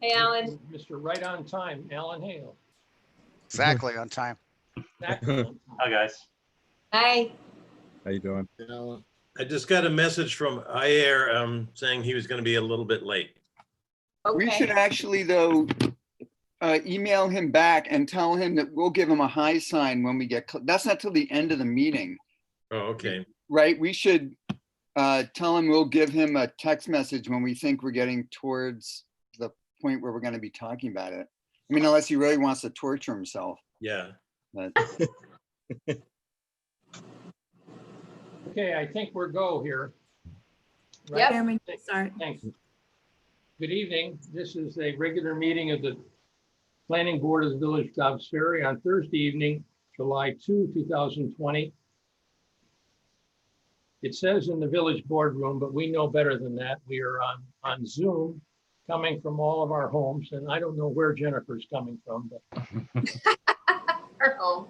Hey, Alan. Mr. Right on Time, Alan Hale. Exactly on time. Exactly on time. Hi, guys. Hi. How you doing? I just got a message from IAIR saying he was going to be a little bit late. We should Okay. actually, though, email him back and tell him that we'll give him a high sign when we get, that's not till the end of the meeting, Oh, okay. right? We should tell him we'll give him a text message when we think we're getting towards the point where we're going to be talking about it. I mean, unless he really wants to torture himself. Yeah. But Okay, I think we're go here. Right? Yep. Chairman, sorry. Thanks. Good evening. This is a regular meeting of the Planning Board of the Village of Dobbs Ferry on Thursday evening, July 2, 2020. It says in the village boardroom, but we know better than that. We are on Zoom, coming from all of our homes, and I don't know where Jennifer's coming from, but Her home.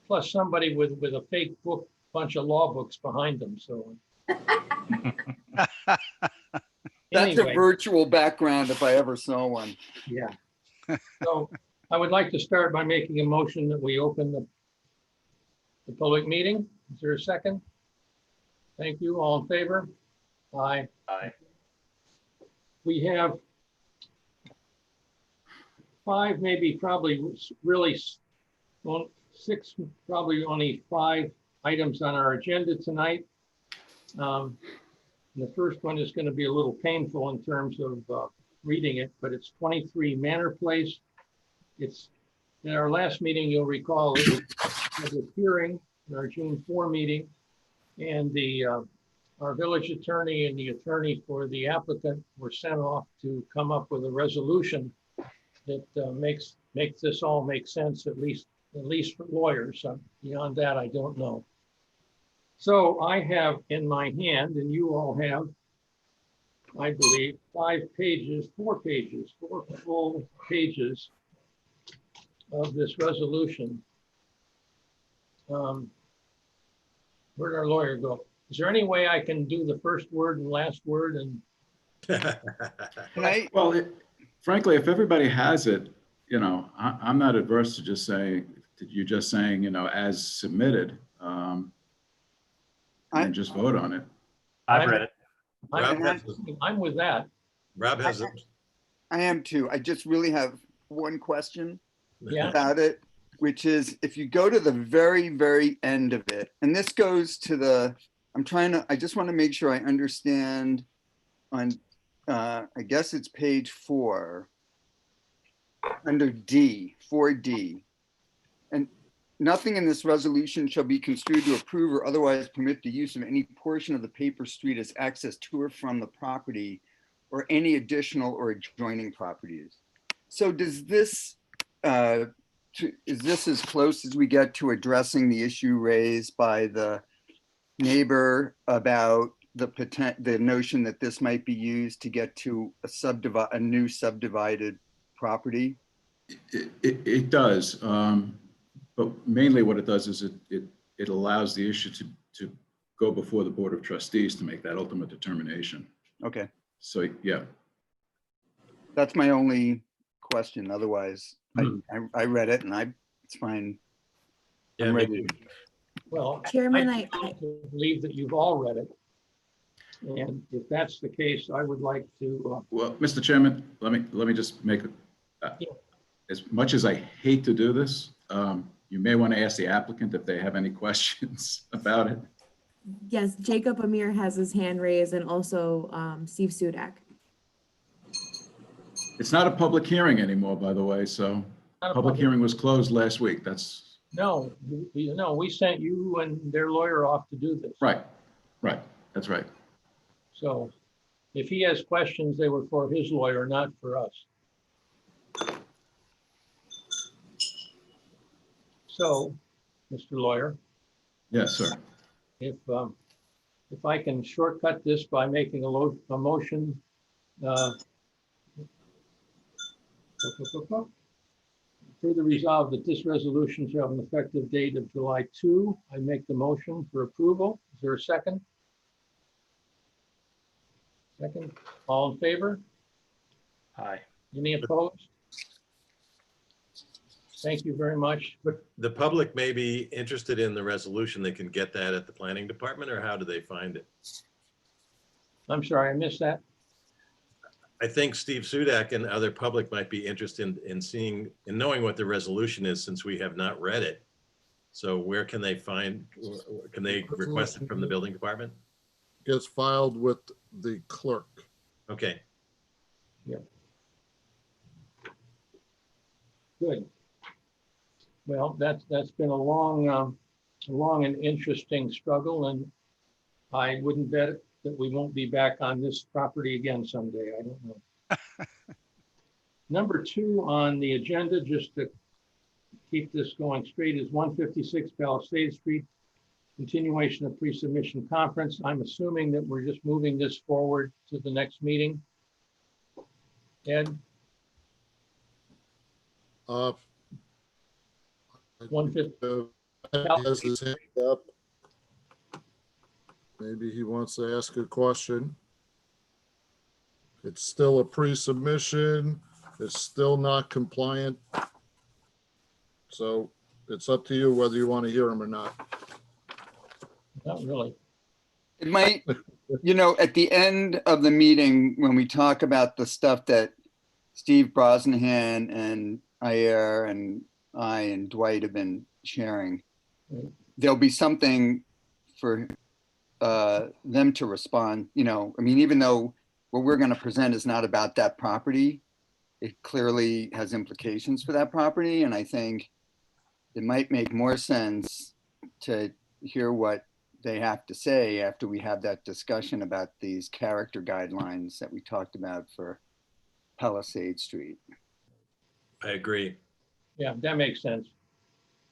plus somebody with a fake book, bunch of law books behind them, so. that's a Anyway. virtual background if I ever saw one. Yeah. So I would like to start by making a motion that we open the public meeting. Is there a second? Thank you. All in favor? Aye. Hi. We have five, maybe probably really well, six, probably only 5 items on our agenda tonight. The first one is going to be a little painful in terms of reading it, but it's 23 Manor Place. It's in our last meeting, you'll recall, it was a hearing in our June 4 meeting, and our village attorney and the attorney for the applicant were sent off to come up with a resolution that makes this all make sense, at least for lawyers. Beyond that, I don't know. So I have in my hand, and you all have, I believe, 4 full pages of this resolution. Where'd our lawyer go? Is there any way I can do the first word and last word? And Can I, Well, frankly, if everybody has it, you know, I'm not adverse to just saying, you know, as submitted, and just vote on it. I've read it. I'm with that. Rob has it. I am too. I just really have one question Yeah. about it, which is if you go to the very, very end of it, and this goes to the, I just want to make sure I understand on, I guess it's page 4, under D, 4D. And nothing in this resolution shall be construed to approve or otherwise permit the use of any portion of the paper street as access to or from the property or any additional or adjoining properties. So does this, is this as close as we get to addressing the issue raised by the neighbor about the notion that this might be used to get to a new subdivided property? It does. But mainly what it does is it allows the issue to go before the Board of Trustees to make that ultimate determination. Okay, So, yeah. that's my only question. Otherwise, I read it and it's fine. Yeah, I'm me ready. too. Well, Chairman, I believe that you've all read it. And if that's the case, I would like to, Well, Mr. Chairman, let me just make Yeah. as much as I hate to do this, you may want to ask the applicant if they have any questions about it. Yes, Jacob Amir has his hand raised and also Steve Sudak. It's not a public hearing anymore, by the way, so Not a public public- hearing was closed last week. That's no, we sent you and their lawyer off to do this. right, that's right. So if he has questions, they were for his lawyer, not for us. So, Mr. Lawyer, Yes, sir. if I can shortcut this by making a motion. Further resolved that this resolution shall have an effective date of July 2. I make the motion for approval. Is there a second? Second, all in favor? Aye. Any opposed? Thank you very much. But the public may be interested in the resolution. They can get that at the planning department, or how do they find it? I'm sorry, I missed that. I think Steve Sudak and other public might be interested in seeing and knowing what the resolution is, since we have not read it. So where can they find, can they request it from the building department? Gets filed with the clerk. Okay, Good. Well, that's been a long and interesting struggle, and I wouldn't bet that we won't be back on this property again someday. I don't know. Number 2 on the agenda, just to keep this going straight, is 156 Palisade Street, continuation of pre-submission conference. I'm assuming that we're just moving this forward to the next meeting. Ed, Uh, 150. Ed has his hand up. Maybe he wants to ask a question. It's still a pre-submission. It's still not compliant. So it's up to you whether you want to hear him or not. Not really. It might, at the end of the meeting, when we talk about the stuff that Steve Brosnahan and Ayer and I and Dwight have been sharing, there'll be something for them to respond. Even though what we're going to present is not about that property, it clearly has implications for that property. And I think it might make more sense to hear what they have to say after we have that discussion about these character guidelines that we talked about for Palisade Street. I agree. Yeah, that makes sense.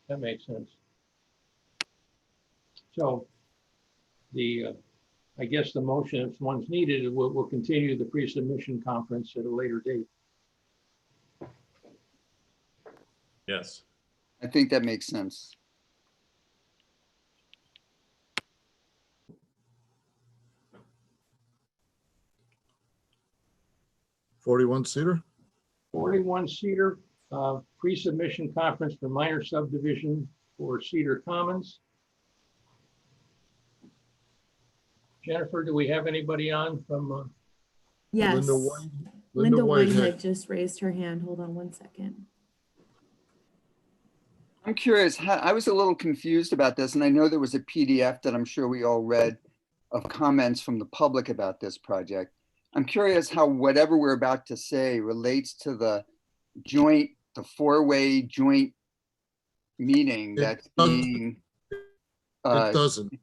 That makes sense. So I guess the motion, if one's needed, we'll continue the pre-submission conference at a later date. Yes. I think that makes sense. .41 seater. 41 Cedar, pre-submission conference for minor subdivision for Cedar Commons. Jennifer, do we have anybody on from? Yes. Linda Whitehead. Whitehead just raised her hand. Hold on one second. I'm curious, I was a little confused about this, and I know there was a PDF that I'm sure we all read of comments from the public about this project. I'm curious how whatever we're about to say relates to the four-way joint meeting that's being. It doesn't.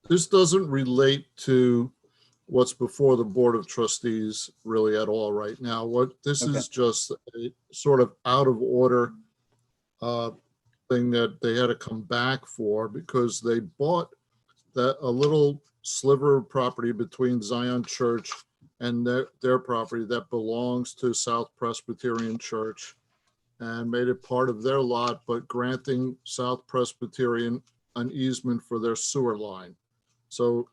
This doesn't relate to what's before the Board of Trustees really at all right now. This is just a sort of out of order thing that they had to come back for because they bought a little sliver of property between Zion Church and their property that belongs to South Presbyterian Church and made it part of their lot, but granting South Presbyterian an easement for their sewer line. So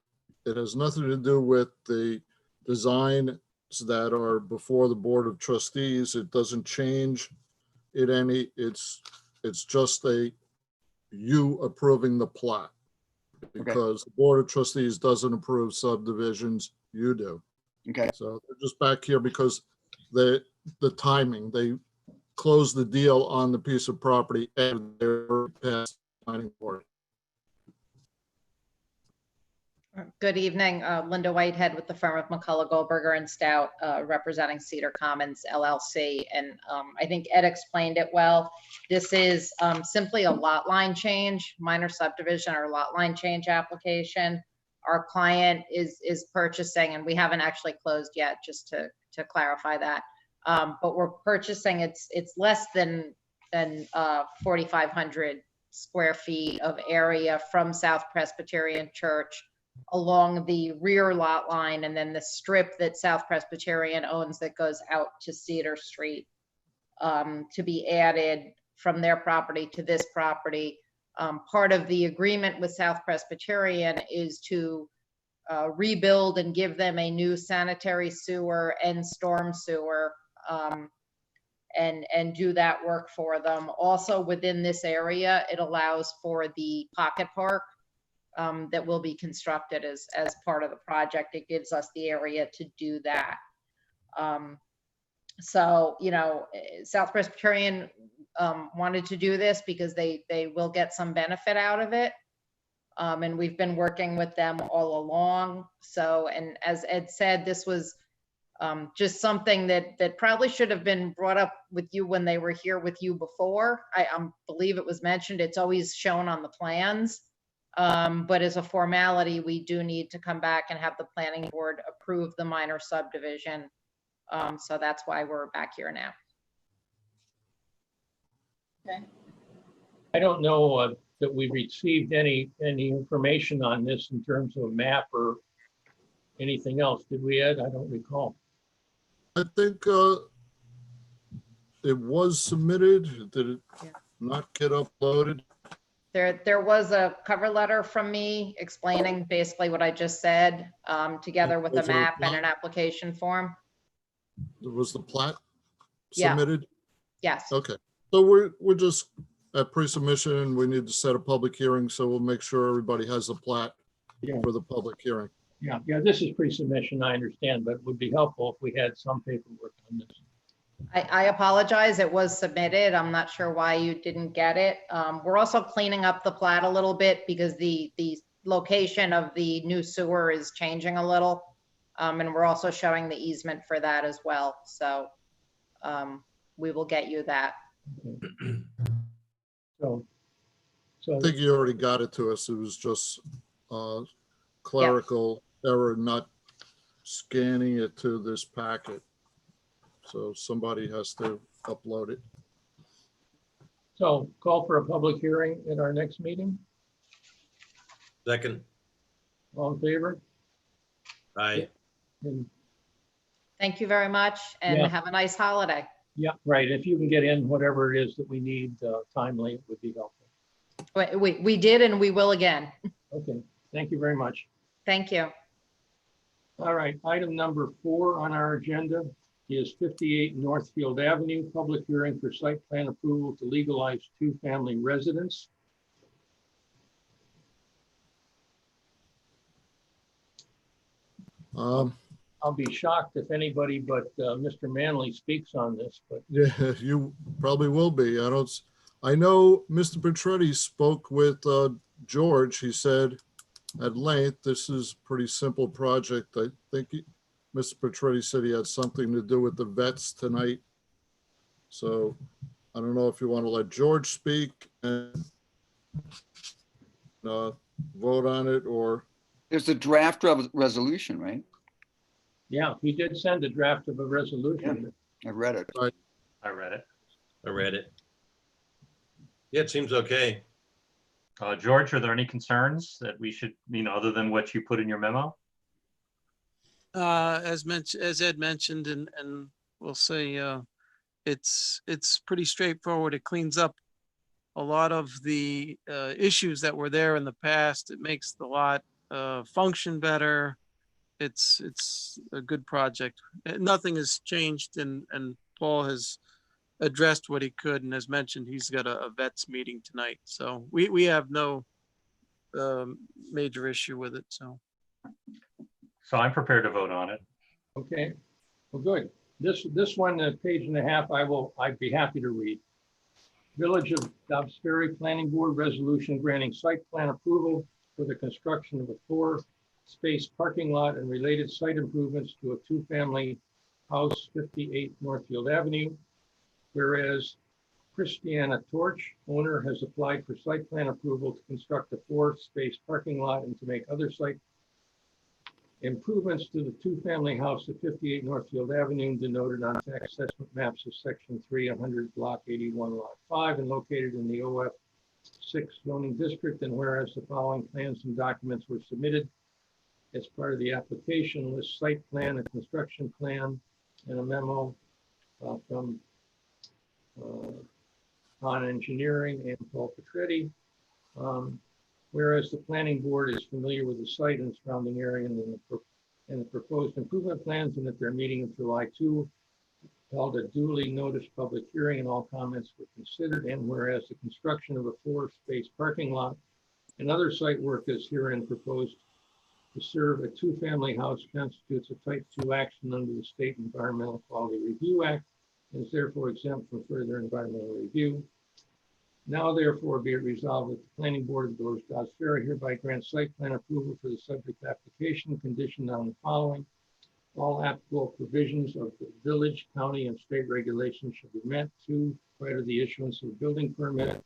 it has nothing to do with the designs that are before the Board of Trustees. It doesn't change it any. It's just you approving the plat because the Board of Trustees doesn't approve subdivisions. You do. Okay. So they're just back here because the timing, they closed the deal on the piece of property and they're past the planning board. Good evening, Linda Whitehead with the firm of McCullough, Goldberger and Stout, representing Cedar Commons LLC. And I think Ed explained it well. This is simply a lot line change, minor subdivision or lot line change application. Our client is purchasing, and we haven't actually closed yet, just to clarify that. But we're purchasing, it's less than 4,500 square feet of area from South Presbyterian Church along the rear lot line, and then the strip that South Presbyterian owns that goes out to Cedar Street to be added from their property to this property. Part of the agreement with South Presbyterian is to rebuild and give them a new sanitary sewer and storm sewer and do that work for them. Also within this area, it allows for the pocket park that will be constructed as part of the project. It gives us the area to do that. So, you know, South Presbyterian wanted to do this because they will get some benefit out of it. And we've been working with them all along. So, and as Ed said, this was just something that probably should have been brought up with you when they were here with you before. I believe it was mentioned, it's always shown on the plans. But as a formality, we do need to come back and have the planning board approve the minor subdivision. So that's why we're back here now. Okay. I don't know that we received any information on this in terms of a map or anything else. Did we, Ed? I don't recall. I think it was submitted. Did it not get uploaded? There was a cover letter from me explaining basically what I just said, together with a Was there a map and plat? an application form. Was the plat Yeah. submitted? Yes. Okay, so we're just at pre-submission and we need to set a public hearing, so we'll make sure everybody has the plat Yeah. for the public hearing. Yeah, this is pre-submission, I understand, but it would be helpful if we had some paperwork on this. I apologize. It was submitted. I'm not sure why you didn't get it. We're also cleaning up the plat a little bit because the location of the new sewer is changing a little. And we're also showing the easement for that as well. So we will get you that. Okay. So I think you already got it to us. It was just clerical error not scanning it to this packet. So somebody has to upload it. So call for a public hearing at our next meeting. Second, All in favor? aye. And Thank you very much and Yeah. have a nice holiday. yeah, right. If you can get in whatever it is that we need timely, it would be helpful. We did and we will again. Okay, thank you very much. Thank you. All right, item number 4 on our agenda is 58 Northfield Avenue, public hearing for site plan approval to legalize 2-family residence. I'll be shocked if anybody but Mr. Manley speaks on this, but Yeah, you probably will be. I know Mr. Petretti spoke with George. He said at length, this is a pretty simple project. I think Mr. Petretti said he had something to do with the vets tonight. So I don't know if you want to let George speak and vote on it, or There's a draft resolution, right? yeah, he did send a draft of a resolution. I read it. I read it. I read it. Yeah, it seems okay. George, are there any concerns that we should, other than what you put in your memo? As Ed mentioned, and we'll say it's pretty straightforward. It cleans up a lot of the issues that were there in the past. It makes the lot function better. It's a good project. Nothing has changed, and Paul has addressed what he could, and as mentioned, he's got a vets meeting tonight. So we have no major issue with it. So I'm prepared to vote on it. Okay, well, good. This one, a page and a half, I'd be happy to read. Village of Dobbs Ferry Planning Board Resolution granting site plan approval for the construction of a 4-space parking lot and related site improvements to a 2-family house, 58 Northfield Avenue. Whereas Christiana Torch, owner, has applied for site plan approval to construct a 4-space parking lot and to make other site improvements to the 2-family house at 58 Northfield Avenue, denoted on tax assessment maps of section 300, block 81, lot 5, and located in the OF 6 zoning district. And whereas the following plans and documents were submitted as part of the application, list site plan, a construction plan, and a memo from on engineering and Paul Petretti. Whereas the planning board is familiar with the site and surrounding area and the proposed improvement plans, and that their meeting of July 2 held a duly noticed public hearing and all comments were considered, and whereas the construction of a floor-space parking lot and other site work is herein proposed to serve a two-family house constitutes a type 2 action under the State Environmental Quality Review Act and is therefore exempt from further environmental review. Now therefore be it resolved that the Planning Board of the Village of Dobbs Ferry hereby grants site plan approval for the subject application conditioned on the following. All applicable provisions of the village, county, and state regulations should be met. 2, prior to the issuance of a building permit,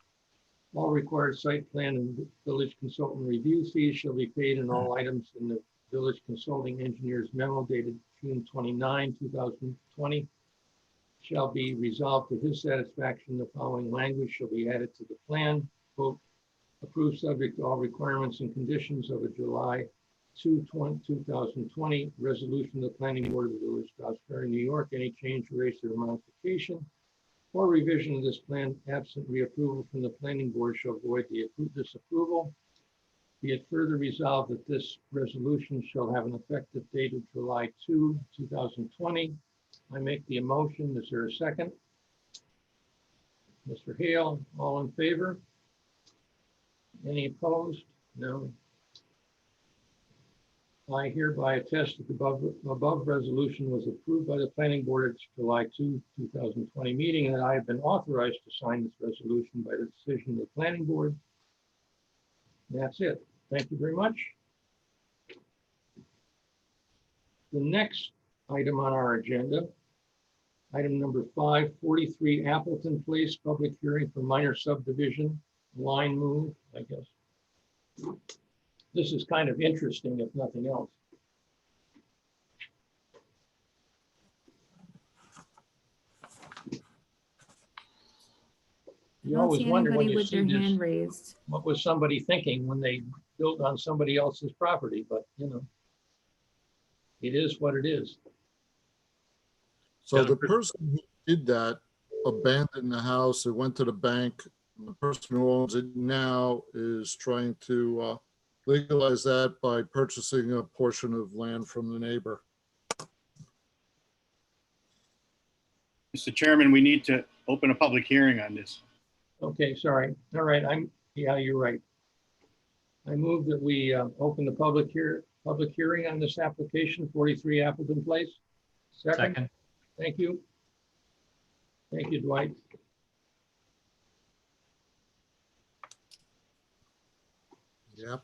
all required site plan and village consultant review fees shall be paid, and all items in the village consulting engineer's memo dated June 29, 2020 shall be resolved to his satisfaction. The following language shall be added to the plan. Quote, approved subject to all requirements and conditions of a July 2020 resolution of the Planning Board of the Village of Dobbs Ferry, New York. Any change, erase, or modification or revision of this plan absent reapproval from the Planning Board shall void the disapproval. Be it further resolved that this resolution shall have an effective date of July 2, 2020. I make the motion. Is there a second? Mr. Hale, all in favor? Any opposed? No. I hereby attest that the above resolution was approved by the Planning Board at its July 2, 2020 meeting, and that I have been authorized to sign this resolution by the decision of the Planning Board. That's it. Thank you very much. The next item on our agenda, item number 5, 43 Appleton Place, public hearing for minor subdivision, line move, I guess. This is kind of interesting, if nothing else. I You don't always see wonder when anybody you with see their this, hand raised. what was somebody thinking when they built on somebody else's property, but you know, it is what it is. So the person who did that abandoned the house, it went to the bank. The person who owns it now is trying to legalize that by purchasing a portion of land from the neighbor. Mr. Chairman, we need to open a public hearing on this. Okay, sorry. All right, yeah, you're right. I move that we open the public hearing on this application, 43 Appleton Place. Second. Thank you. Thank you, Dwight.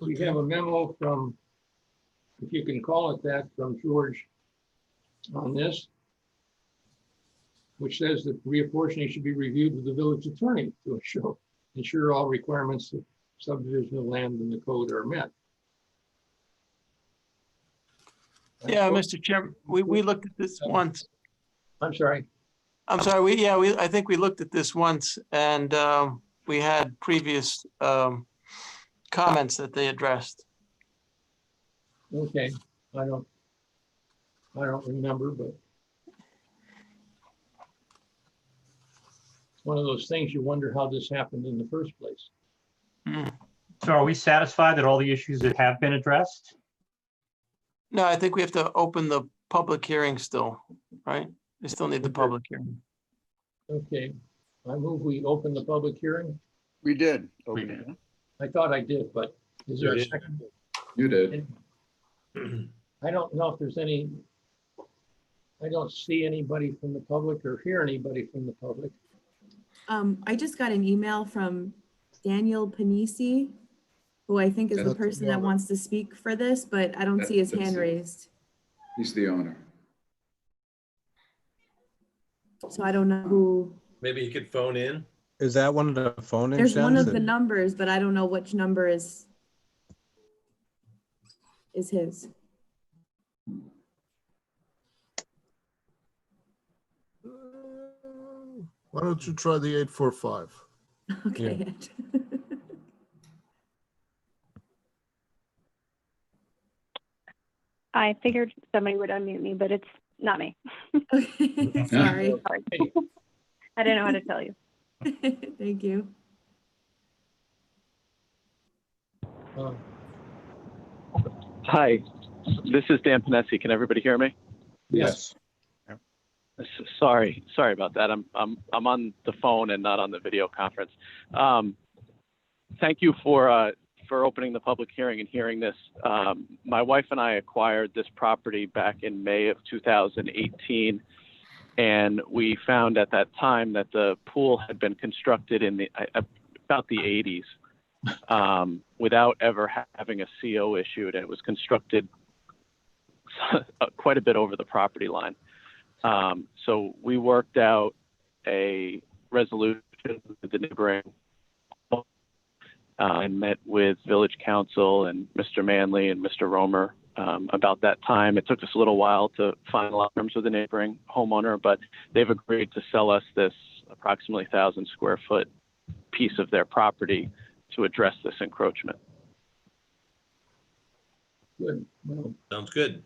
We have a memo from, if you can call it that, from George on this, which says that reapportioning should be reviewed with the village attorney to ensure all requirements of subdivision of land in the code are met. Yeah, Mr. Chairman, we looked at this once. I'm sorry. I think we looked at this once, and we had previous comments that they addressed. Okay, I don't remember, but it's one of those things you wonder how this happened in the first place. So are we satisfied that all the issues that have been addressed? No, I think we have to open the public hearing still, right? We still need the public hearing. Okay, I move we open the public hearing. We did. We did. I thought I did, but is there a second? You did. I don't know if there's any, I don't see anybody from the public or hear anybody from the public. I just got an email from Daniel Panisi, who I think is the That's the person that owner. wants to speak for this, but I don't see his hand raised. He's the owner. So I don't know who, Maybe you could phone in. Is that one of the phone-in there's one of sheds? the numbers, but I don't know which number is his. Why don't you try the 845? Okay. I figured somebody would unmute me, but it's not me. Okay, sorry. Sorry. I didn't know how to tell you. Thank you. Hi, this is Dan Panesi. Can everybody hear me? Yes. Sorry about that. I'm on the phone and not on the video conference. Thank you for opening the public hearing and hearing this. My wife and I acquired this property back in May of 2018, and we found at that time that the pool had been constructed in about the 80s without ever having a CO issued, and it was constructed quite a bit over the property line. So we worked out a resolution with the neighboring and met with Village Council and Mr. Manley and Mr. Romer about that time. It took us a little while to finalize terms with the neighboring homeowner, but they've agreed to sell us this approximately 1,000 square foot piece of their property to address this encroachment. Good. Well, Sounds good.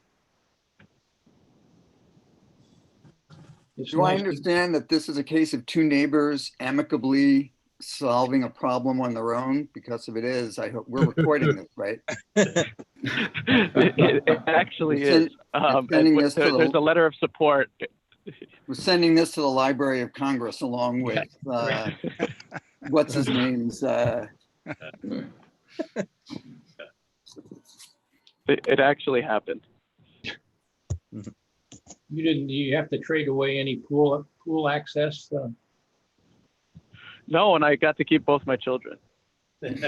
it's Do I nice to- understand that this is a case of two neighbors amicably solving a problem on their own? Because if it is, I hope we're recording this, right? It actually is. Sending And this to there's a letter of support. We're sending this to the Library of Congress along with, what's his name's, It actually happened. You have to trade away any pool access? No, and I got to keep both my children. Is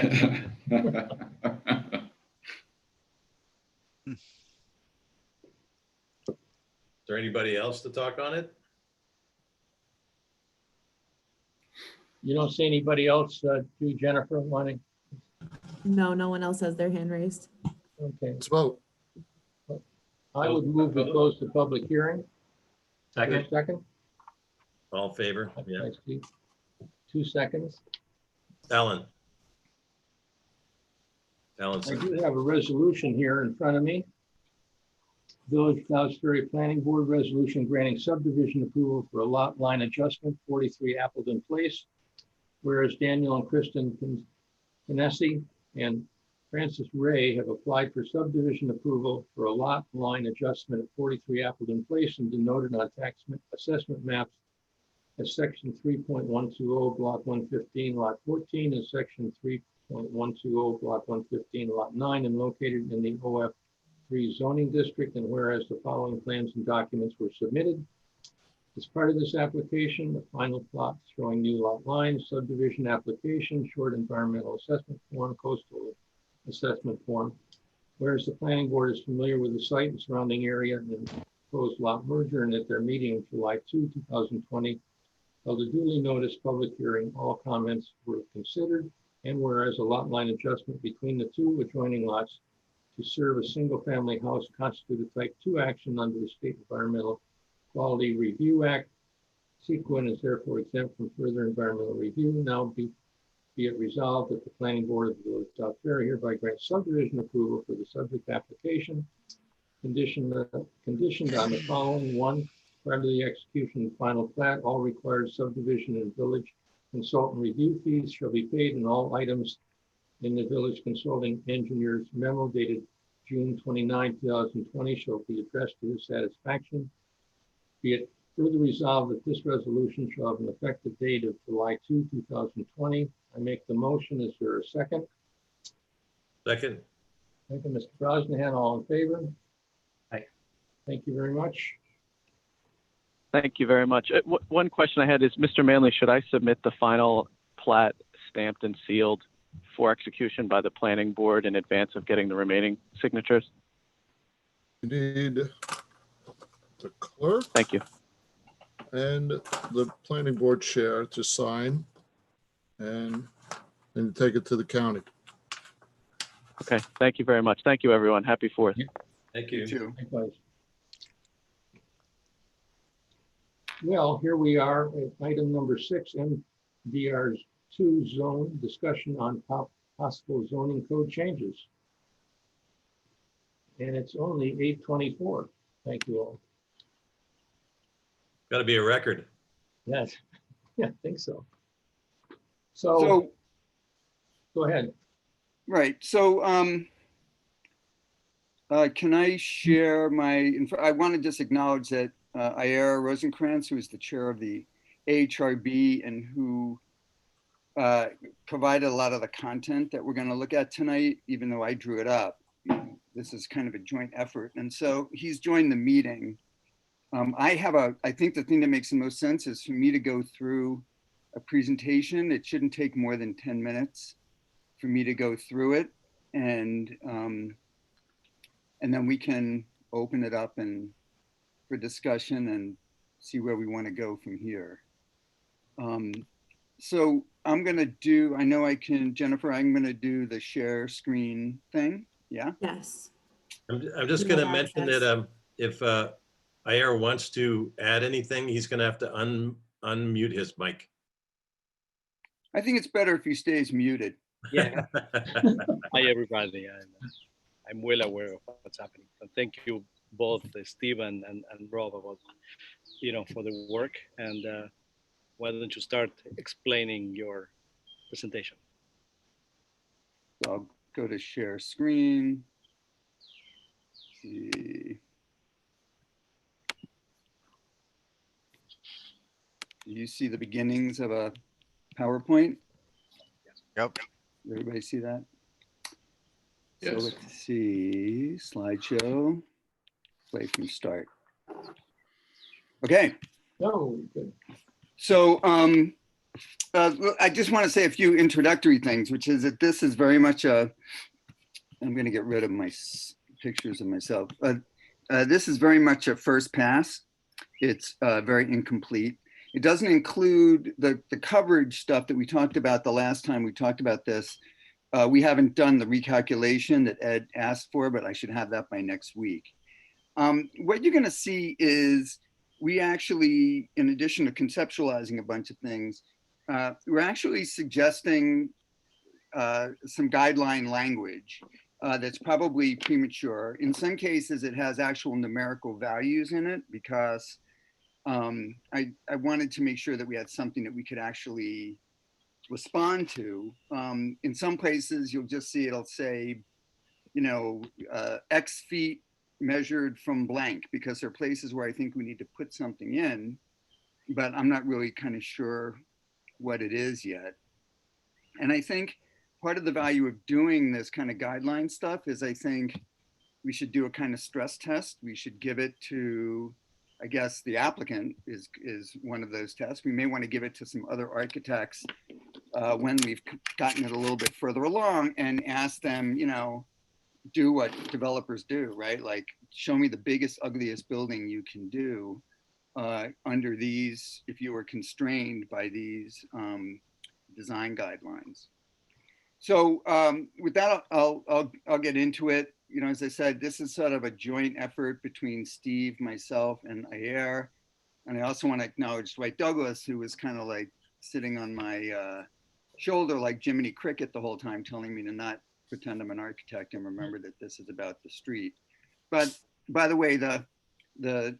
there anybody else to talk on it? You don't see anybody else, do Jennifer wanting? No, no one else has their hand raised. Okay, Let's vote. I would move to close the public hearing. Second. Second? All in favor? Yeah. Thanks, Steve. 2 seconds. Alan. I Alanson. do have a resolution here in front of me. Village Dobbs Ferry Planning Board Resolution granting subdivision approval for a lot line adjustment, 43 Appleton Place. Whereas Daniel and Kristen Kinnesi and Francis Ray have applied for subdivision approval for a lot line adjustment at 43 Appleton Place and denoted on tax assessment maps as section 3.120 block 115 lot 14 and section 3.120 block 115 lot 9 and located in the OF3 zoning district. And whereas the following plans and documents were submitted as part of this application, the final plot showing new lot lines, subdivision application, short environmental assessment form, coastal assessment form. Whereas the planning board is familiar with the site and surrounding area and proposed lot merger, and at their meeting of July 2, 2020, held a duly noticed public hearing, all comments were considered. And whereas a lot line adjustment between the two adjoining lots to serve a single family house constituted type 2 action under the State Environmental Quality Review Act. Sequent is therefore exempt from further environmental review. Now be it resolved that the planning board of the Village of Dobbs Ferry hereby grants subdivision approval for the subject application, conditioned on the following: 1, prior to the execution of the final plat, all required subdivision and village consultant review fees shall be paid, and all items in the village consulting engineer's memo dated June 29, 2020 shall be addressed to his satisfaction. Be it further resolved that this resolution shall have an effective date of July 2, 2020. I make the motion. Is there a second? Second. Thank you, Mr. Brosnahan. All in favor? Aye. Thank you very much. Thank you very much. One question I had is, Mr. Manley, should I submit the final plat stamped and sealed for execution by the planning board in advance of getting the remaining signatures? You need the clerk Thank you. and the planning board chair to sign and take it to the county. Okay, thank you very much. Thank you, everyone. Happy 4th. Thank you. Likewise. Well, here we are at item number 6, MDR2 zone discussion on possible zoning code changes. And it's only 8:24. Thank you all. Got to be a record. Yes, yeah, I think so. So go ahead. Right, so can I share I want to just acknowledge that Ira Rosenkrantz, who is the chair of the AHRB and who provided a lot of the content that we're going to look at tonight, even though I drew it up. This is kind of a joint effort. And so he's joined the meeting. I think the thing that makes the most sense is for me to go through a presentation. It shouldn't take more than 10 minutes for me to go through it. And then we can open it up and for discussion and see where we want to go from here. So I'm going to do, I know I can, Jennifer, I'm going to do the share screen thing. Yeah. Yes. I'm just going to mention that if IR wants to add anything, he's going to have to unmute his mic. I think it's better if he stays muted. Yeah. Hi, everybody. I'm well aware of what's happening. And thank you both, Steve and Rob, about, for the work. And why don't you start explaining your presentation? So I'll go to share screen. See. Do you see the beginnings of a PowerPoint? Yep. Everybody see that? Yes. So let's see, slideshow, play from start. Okay. No, good. So I just want to say a few introductory things, which is that this is very much I'm going to get rid of my pictures of myself. This is very much a first pass. It's very incomplete. It doesn't include the coverage stuff that we talked about the last time we talked about this. We haven't done the recalculation that Ed asked for, but I should have that by next week. What you're going to see is we actually, in addition to conceptualizing a bunch of things, we're actually suggesting some guideline language that's probably premature. In some cases, it has actual numerical values in it because I wanted to make sure that we had something that we could actually respond to. In some places, you'll just see it'll say, X feet measured from blank, because there are places where I think we need to put something in, but I'm not really kind of sure what it is yet. And I think part of the value of doing this kind of guideline stuff is I think we should do a kind of stress test. We should give it to, I guess the applicant is one of those tests. We may want to give it to some other architects when we've gotten it a little bit further along and ask them, do what developers do, right? Like show me the biggest, ugliest building you can do under these, if you were constrained by these design guidelines. So with that, I'll get into it. As I said, this is sort of a joint effort between Steve, myself, and Ayer. And I also want to acknowledge Dwight Douglas, who was kind of like sitting on my shoulder like Jiminy Cricket the whole time, telling me to not pretend I'm an architect and remember that this is about the street. But by the way, the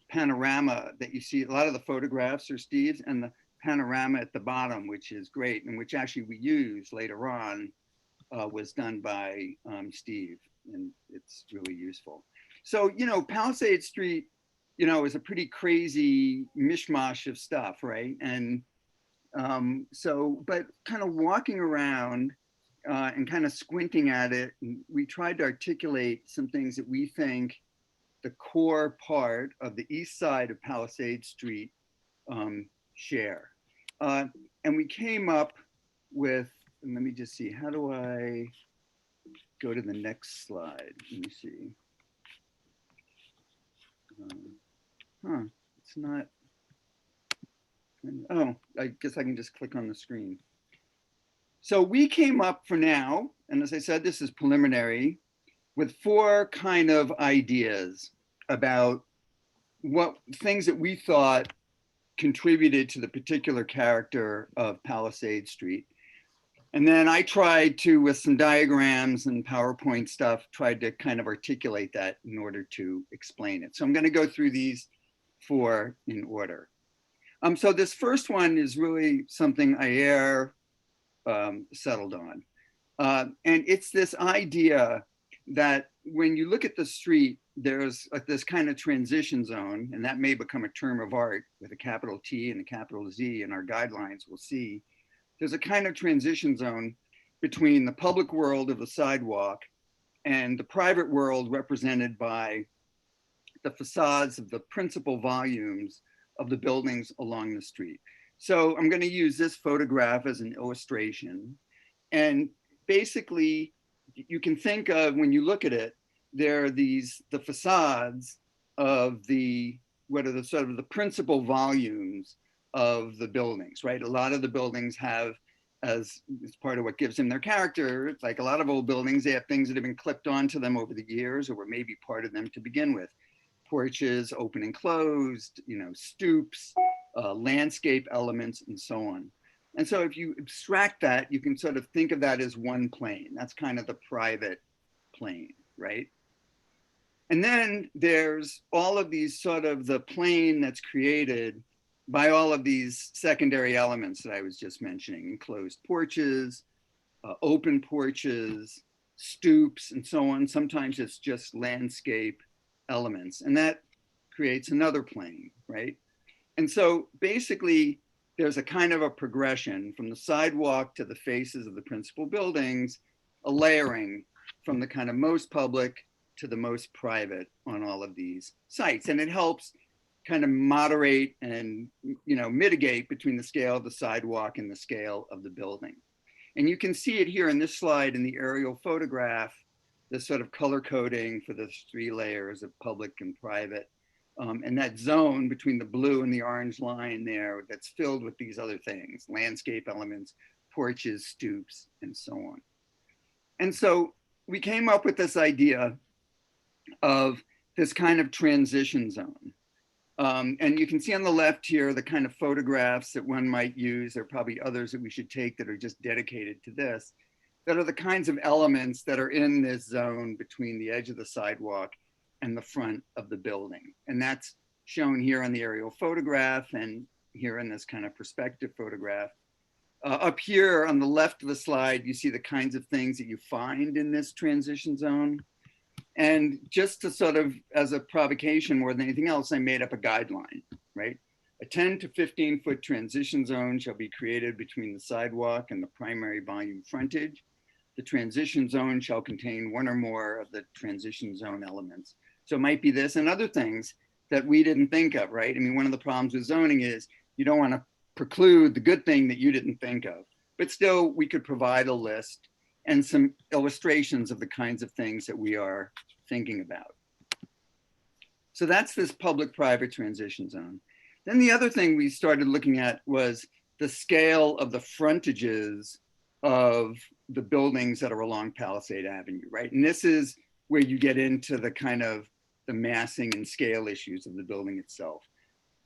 panorama that you see, a lot of the photographs are Steve's, and the panorama at the bottom, which is great, and which actually we use later on, was done by Steve, and it's really useful. So, Palisade Street, is a pretty crazy mishmash of stuff, right? And but kind of walking around and kind of squinting at it, we tried to articulate some things that we think the core part of the east side of Palisade Street share. And we came up with, and let me just see, how do I go to the next slide? Let me see. It's not, oh, I guess I can just click on the screen. So we came up for now, and as I said, this is preliminary, with 4 kind of ideas about what things that we thought contributed to the particular character of Palisade Street. And then I tried to, with some diagrams and PowerPoint stuff, tried to kind of articulate that in order to explain it. So I'm going to go through these 4 in order. So this first one is really something Ayer settled on. And it's this idea that when you look at the street, there's this kind of transition zone, and that may become a term of art with a capital T and a capital Z in our guidelines, we'll see. There's a kind of transition zone between the public world of the sidewalk and the private world represented by the facades of the principal volumes of the buildings along the street. So I'm going to use this photograph as an illustration. And basically, you can think of, when you look at it, there are the facades of what are the sort of the principal volumes of the buildings, right? A lot of the buildings have, as part of what gives them their character, it's like a lot of old buildings, they have things that have been clipped onto them over the years or were maybe part of them to begin with. Porches, open and closed, stoops, landscape elements, and so on. And so if you abstract that, you can sort of think of that as one plane. That's kind of the private plane, right? And then there's all of these sort of the plane that's created by all of these secondary elements that I was just mentioning: enclosed porches, open porches, stoops, and so on. Sometimes it's just landscape elements, and that creates another plane, right? And so basically, there's a kind of a progression from the sidewalk to the faces of the principal buildings, a layering from the kind of most public to the most private on all of these sites. And it helps kind of moderate and mitigate between the scale of the sidewalk and the scale of the building. And you can see it here in this slide in the aerial photograph, this sort of color coding for the 3 layers of public and private. And that zone between the blue and the orange line there that's filled with these other things: landscape elements, porches, stoops, and so on. And so we came up with this idea of this kind of transition zone. And you can see on the left here the kind of photographs that one might use. There are probably others that we should take that are just dedicated to this, that are the kinds of elements that are in this zone between the edge of the sidewalk and the front of the building. And that's shown here on the aerial photograph and here in this kind of perspective photograph. Up here on the left of the slide, you see the kinds of things that you find in this transition zone. And just to sort of, as a provocation more than anything else, I made up a guideline, right? A 10 to 15 foot transition zone shall be created between the sidewalk and the primary volume frontage. The transition zone shall contain one or more of the transition zone elements. So it might be this and other things that we didn't think of, right? I mean, one of the problems with zoning is you don't want to preclude the good thing that you didn't think of, but still we could provide a list and some illustrations of the kinds of things that we are thinking about. So that's this public-private transition zone. Then the other thing we started looking at was the scale of the frontages of the buildings that are along Palisade Avenue, right? And this is where you get into the kind of the massing and scale issues of the building itself.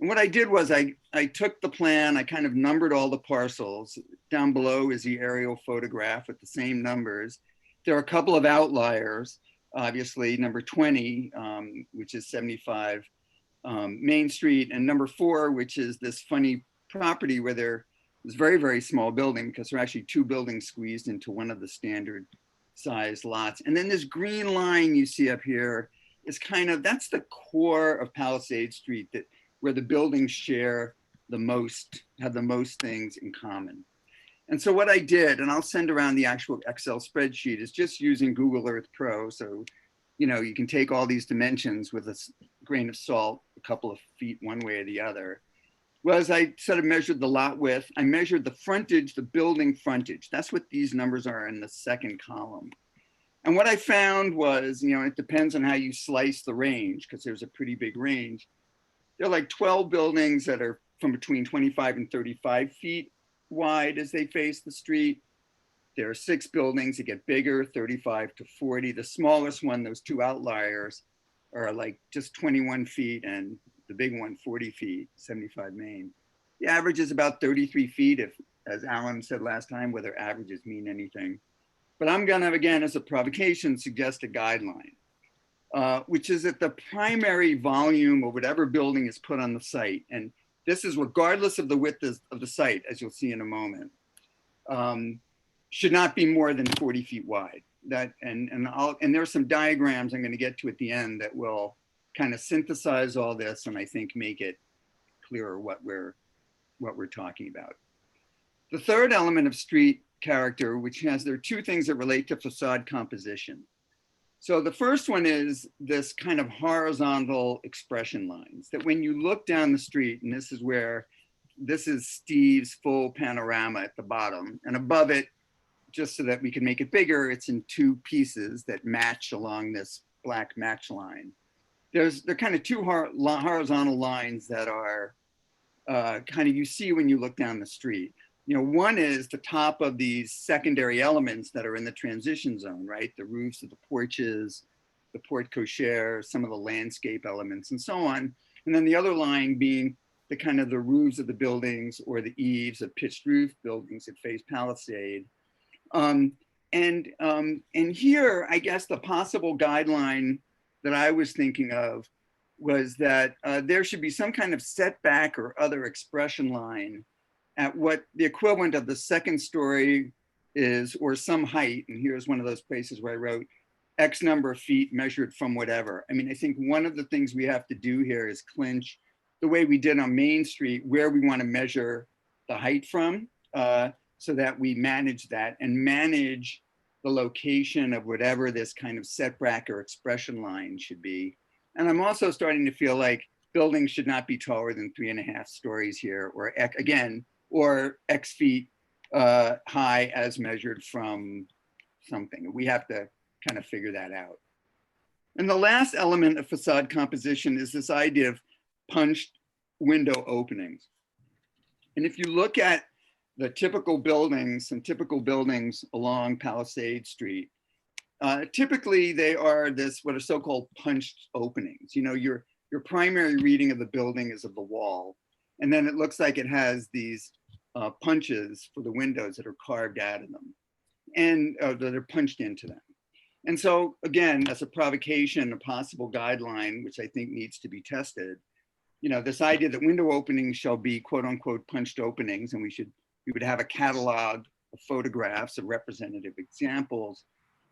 And what I did was I took the plan, I kind of numbered all the parcels. Down below is the aerial photograph with the same numbers. There are a couple of outliers, obviously number 20, which is 75 Main Street, and number 4, which is this funny property where there is very, very small building because there are actually 2 buildings squeezed into one of the standard size lots. And then this green line you see up here is kind of, that's the core of Palisade Street, that where the buildings share the most, have the most things in common. And so what I did, and I'll send around the actual Excel spreadsheet, is just using Google Earth Pro. So, you can take all these dimensions with a grain of salt, a couple of feet one way or the other. Was I sort of measured the lot width. I measured the frontage, the building frontage. That's what these numbers are in the second column. And what I found was, it depends on how you slice the range, because there's a pretty big range. There are like 12 buildings that are from between 25 and 35 feet wide as they face the street. There are 6 buildings that get bigger, 35 to 40. The smallest one, those 2 outliers, are like just 21 feet, and the big one, 40 feet, 75 Main. The average is about 33 feet, if, as Alan said last time, whether averages mean anything. But I'm gonna, again, as a provocation, suggest a guideline, which is that the primary volume of whatever building is put on the site, and this is regardless of the width of the site, as you'll see in a moment, should not be more than 40 feet wide. and there's some diagrams I'm going to get to at the end that will kind of synthesize all this and I think make it clearer what we're talking about. The third element of street character, there are two things that relate to facade composition. So the first one is this kind of horizontal expression lines that when you look down the street, and this is Steve's full panorama at the bottom, and above it, just so that we can make it bigger, it's in two pieces that match along this black match line. They're kind of two horizontal lines that are kind of you see when you look down the street. You know, one is the top of these secondary elements that are in the transition zone, right? The roofs of the porches, the porte cochere, some of the landscape elements and so on. And then the other line being the kind of the roofs of the buildings or the eaves of pitched roof buildings that face Palisade. And here, I guess the possible guideline that I was thinking of was that there should be some kind of setback or other expression line at what the equivalent of the second story is, or some height. And here's one of those places where I wrote X number of feet measured from whatever. I mean, I think one of the things we have to do here is clinch the way we did on Main Street, where we want to measure the height from, so that we manage that and manage the location of whatever this kind of setback or expression line should be. And I'm also starting to feel like buildings should not be taller than 3.5 stories here, or or X feet high as measured from something. We have to kind of figure that out. And the last element of facade composition is this idea of punched window openings. And if you look at the typical buildings, some typical buildings along Palisade Street, typically they are what are so-called punched openings. You know, your primary reading of the building is of the wall, and then it looks like it has these punches for the windows that are carved out of them and that are punched into them. And so again, as a provocation, a possible guideline, which I think needs to be tested, you know, this idea that window openings shall be quote unquote punched openings, and we would have a catalog of photographs of representative examples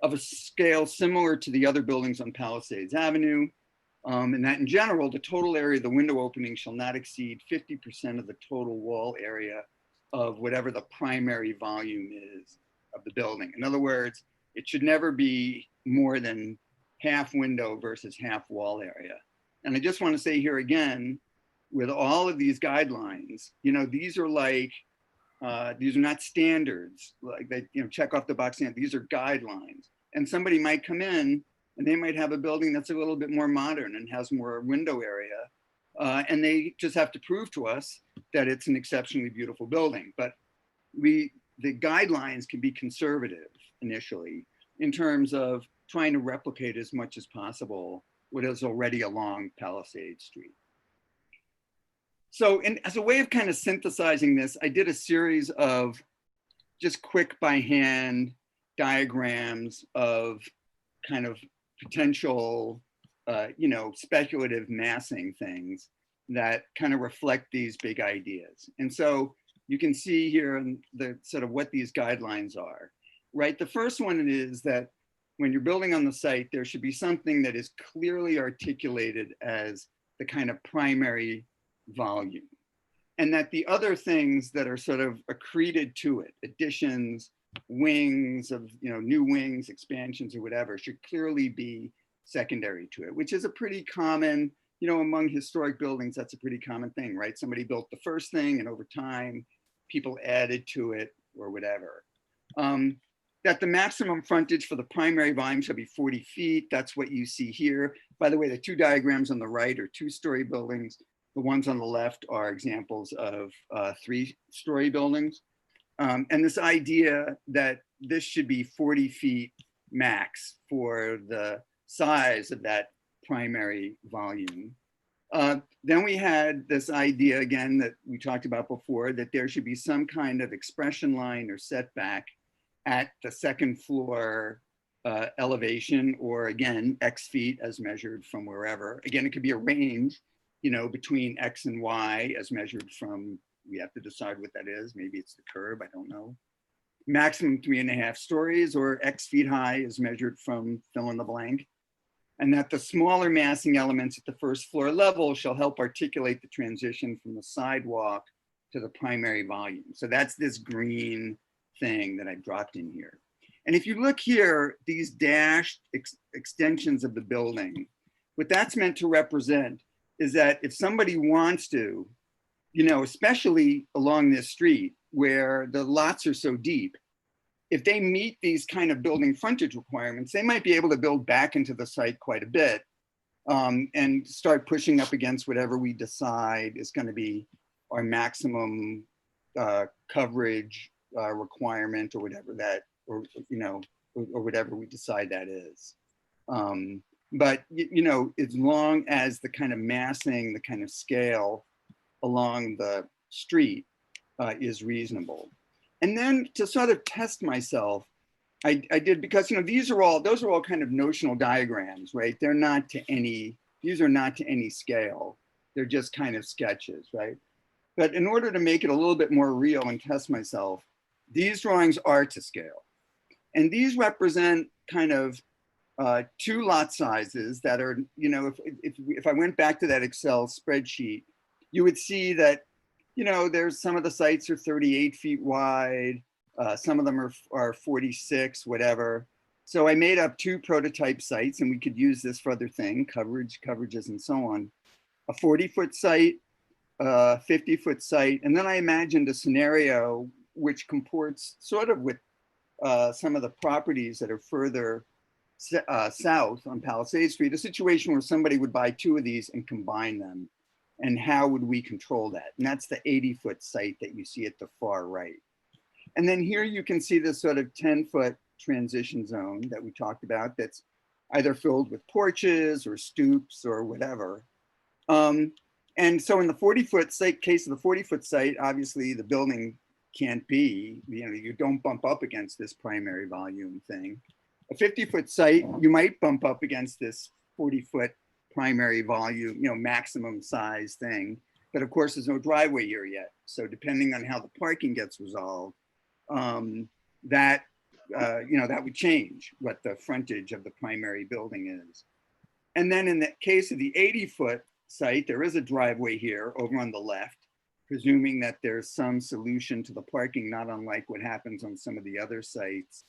of a scale similar to the other buildings on Palisades Avenue. And that in general, the total area of the window opening shall not exceed 50% of the total wall area of whatever the primary volume is of the building. In other words, it should never be more than half window versus half wall area. And I just want to say here again, with all of these guidelines, you know, these are not standards, like they, you know, check off the box. These are guidelines. And somebody might come in and they might have a building that's a little bit more modern and has more window area. And they just have to prove to us that it's an exceptionally beautiful building. But the guidelines can be conservative initially in terms of trying to replicate as much as possible what is already along Palisade Street. So as a way of kind of synthesizing this, I did a series of just quick by hand diagrams of kind of potential, you know, speculative massing things that kind of reflect these big ideas. And so you can see here the sort of what these guidelines are, right? The first one is that when you're building on the site, there should be something that is clearly articulated as the kind of primary volume, and that the other things that are sort of accreted to it, additions, wings of, you know, new wings, expansions or whatever, should clearly be secondary to it, which is a pretty common, you know, among historic buildings, that's a pretty common thing, right? Somebody built the first thing and over time, people added to it or whatever. That the maximum frontage for the primary volume shall be 40 feet. That's what you see here. By the way, the two diagrams on the right are 2-story buildings. The ones on the left are examples of 3-story buildings. And this idea that this should be 40 feet max for the size of that primary volume. Then we had this idea again that we talked about before, that there should be some kind of expression line or setback at the second floor elevation, or again, X feet as measured from wherever. Again, it could be a range, you know, between X and Y as measured from, we have to decide what that is. Maybe it's the curb, I don't know. maximum 3.5 stories, or X feet high is measured from fill in the blank. And that the smaller massing elements at the first floor level shall help articulate the transition from the sidewalk to the primary volume. So that's this green thing that I dropped in here. And if you look here, these dashed extensions of the building, what that's meant to represent is that if somebody wants to, you know, especially along this street where the lots are so deep, if they meet these kind of building frontage requirements, they might be able to build back into the site quite a bit and start pushing up against whatever we decide is going to be our maximum coverage requirement, or whatever that, or you know, or whatever we decide that is. But you know, as long as the kind of massing, the kind of scale along the street is reasonable. And then to sort of test myself, I did, because you know, those are all kind of notional diagrams, right? They're not to any, these are not to any scale. They're just kind of sketches, right? But in order to make it a little bit more real and test myself, these drawings are to scale. And these represent kind of 2 lot sizes that are, you know, if I went back to that Excel spreadsheet, you would see that, you know, there's some of the sites are 38 feet wide, some of them are 46, whatever. So I made up 2 prototype sites, and we could use this for other things, coverages and so on. A 40-foot site, a 50-foot site, and then I imagined a scenario which comports sort of with some of the properties that are further south on Palisade Street, a situation where somebody would buy 2 of these and combine them. And how would we control that? And that's the 80-foot site that you see at the far right. And then here you can see this sort of 10-foot transition zone that we talked about that's either filled with porches or stoops or whatever. And so in the 40-foot site, case of the 40-foot site, obviously the building can't be, you know, you don't bump up against this primary volume thing. A 50-foot site, you might bump up against this 40-foot primary volume, you know, maximum size thing. But of course, there's no driveway here yet. So depending on how the parking gets resolved, that, you know, that would change what the frontage of the primary building is. And then in the case of the 80-foot site, there is a driveway here over on the left, presuming that there's some solution to the parking, not unlike what happens on some of the other sites,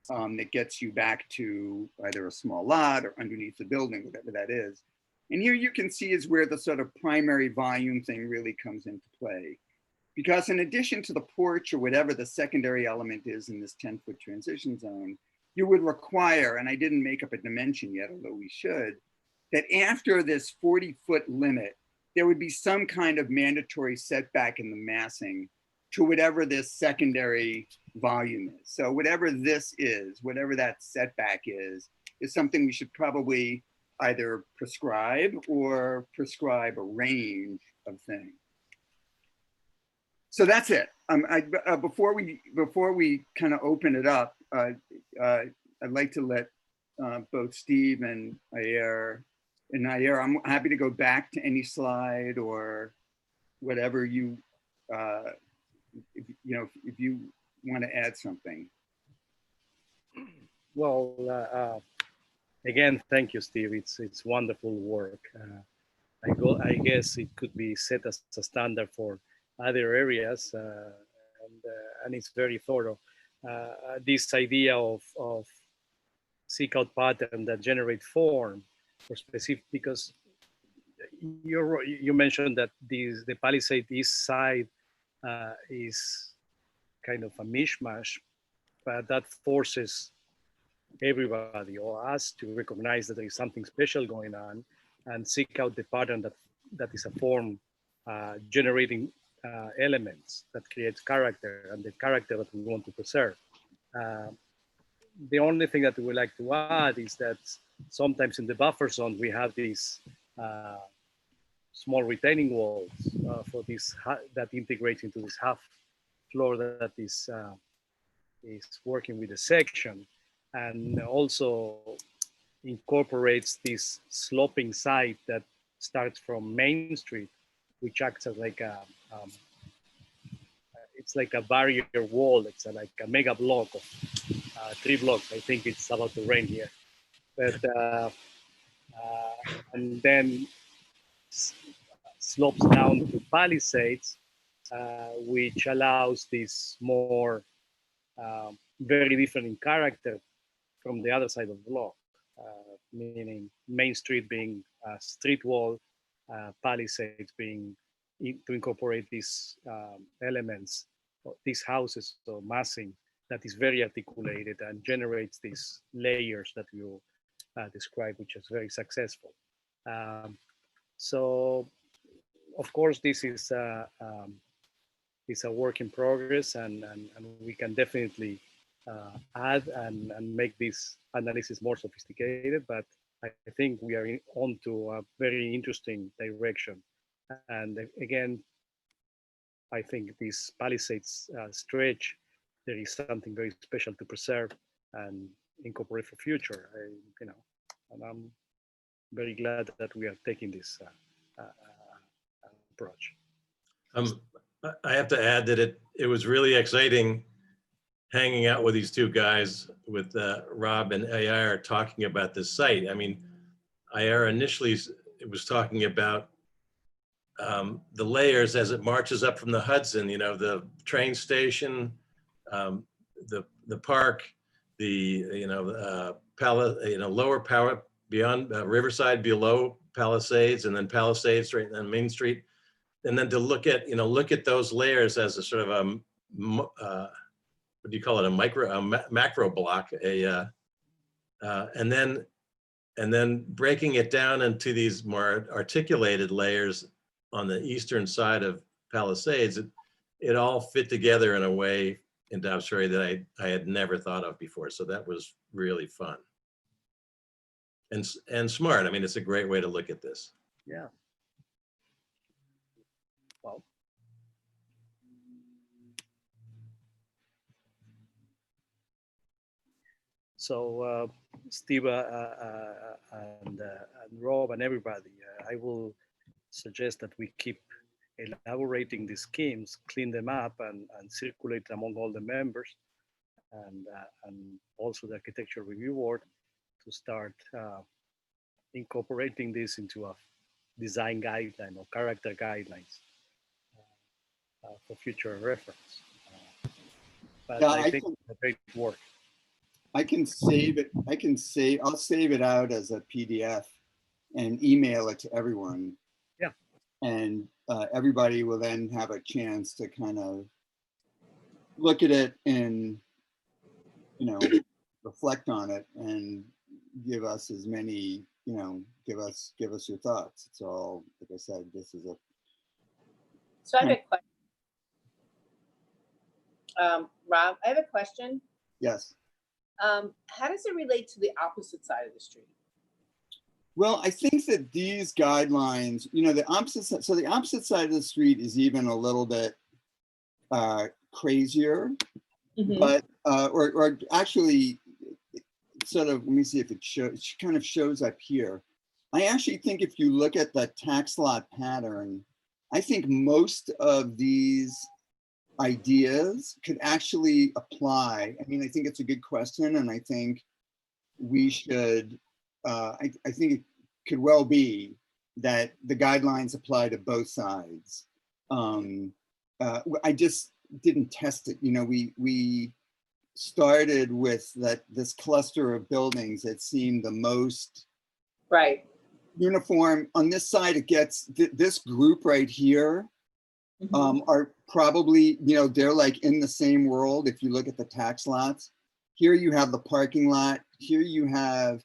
that gets you back to either a small lot or underneath the building, whatever that is. And here you can see is where the sort of primary volume thing really comes into play. Because in addition to the porch or whatever the secondary element is in this 10-foot transition zone, you would require, and I didn't make up a dimension yet, although we should, that after this 40-foot limit, there would be some kind of mandatory setback in the massing to whatever this secondary volume is. So whatever this is, whatever that setback is something we should probably either prescribe or prescribe a range of things. So that's it. Before we kind of open it up, I'd like to let both Steve and Ayer, I'm happy to go back to any slide or whatever you, if you want to add something. Well, again, thank you, Steve. It's wonderful work. I guess it could be set as a standard for other areas, and it's very thorough. This idea of seek out pattern that generate form for specific, because you mentioned that the Palisade East side is kind of a mishmash, but that forces everybody or us to recognize that there is something special going on and seek out the pattern that is a form generating elements that creates character and the character that we want to preserve. The only thing that we would like to add is that sometimes in the buffer zone, we have these small retaining walls for this that integrates into this half floor that is working with the section, and also incorporates this sloping side that starts from Main Street, which acts as like it's like a barrier wall. It's like a mega block of 3 blocks. I think it's about to rain here. But and then slopes down to palisades, which allows this more very different in character from the other side of the block, meaning Main Street being a street wall, palisades being to incorporate these elements, these houses, so massing that is very articulated and generates these layers that you described, which is very successful. So, of course, this is a work in progress, and we can definitely add and make this analysis more sophisticated. But I think we are on to a very interesting direction. And again, I think this Palisades stretch, there is something very special to preserve and incorporate for future. And I'm very glad that we are taking this approach. I have to add that it was really exciting hanging out with these 2 guys, with Rob and Ayar, talking about this site. I mean, Ayar initially was talking about the layers as it marches up from the Hudson, the train station, the park, the lower power beyond Riverside, below Palisades, and then Palisades right on Main Street, and then to look at those layers as a sort of what do you call it, a macro block, and then breaking it down into these more articulated layers on the eastern side of Palisades. It all fit together in a way in Dobbs Ferry that I had never thought of before. So that was really fun and smart. I mean, it's a great way to look at this. Yeah. Well. So Steve and Rob and everybody, I will suggest that we keep elaborating these schemes, clean them up, and circulate among all the members, and also the Architecture Review Board, to start incorporating this into a design guideline or character guidelines for future reference. But Yeah, I think it's a great work. I can save it. I'll save it out as a PDF and email it to everyone. Yeah. And everybody will then have a chance to kind of look at it and, reflect on it and give us as many, give us your thoughts. It's all, like I said, this is a. So I have a question. Rob, I have a question. Yes. How does it relate to the opposite side of the street? Well, I think that these guidelines, the opposite side, so the opposite side of the street is even a little bit crazier, but, or actually sort of, let me see if it shows, it kind of shows up here. I actually think if you look at the tax lot pattern, I think most of these ideas could actually apply. I mean, I think it's a good question, and I think we should, I think it could well be that the guidelines apply to both sides. I just didn't test it. We started with this cluster of buildings that seemed the most uniform. On this side, it gets this group right here. Are probably, they're like in the same world. If you look at the tax lots, here you have the parking lot. Here you have,